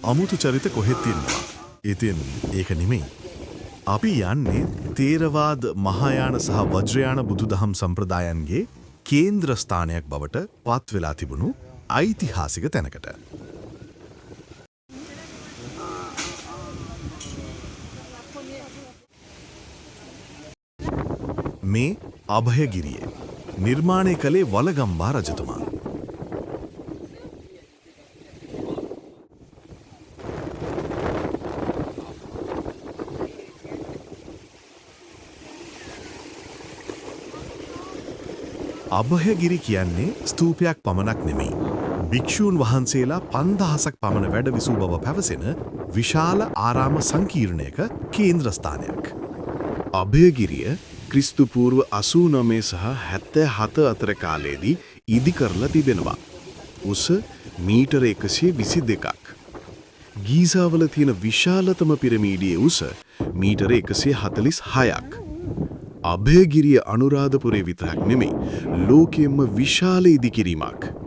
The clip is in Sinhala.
අමුතු චරිත කොහෙත් තියෙනවා. ඉතින් ඒක නෙමෙයි. අපි යන්නේ තේරවාද මහායාන සහ වජ්‍රයාන බුදුදහම් සම්ප්‍රදායන්ගේ කේන්ද්‍ර ස්ථානයක් බවට පත් වෙලා තිබුණු ඓතිහාසික තැනකට. මේ අභයගිරිය නිර්මාණය කළේ වලගම්බා රජතුමා. අභයගිරි කියන්නේ ස්තූපයක් පමණක් නෙමෙයි. භික්ෂූන් වහන්සේලා 5000ක් පමණ වැඩ විසූ බව පැවසෙන විශාල ආරාම සංකීර්ණයක කේන්ද්‍රස්ථානයක්. අභයගිරිය ක්‍රිස්තු පූර්ව 89 සහ 77 අතර කාලයේදී ඉදි කරලා තිබෙනවා. උස මීටර 122ක්. ගීසාවල තියෙන විශාලතම පිරමීඩයේ උස මීටර 146ක්. අභයගිරිය අනුරාධපුරේ විතරක් නෙමෙයි ලෝකෙම විශාල ඉදිකිරීමක්.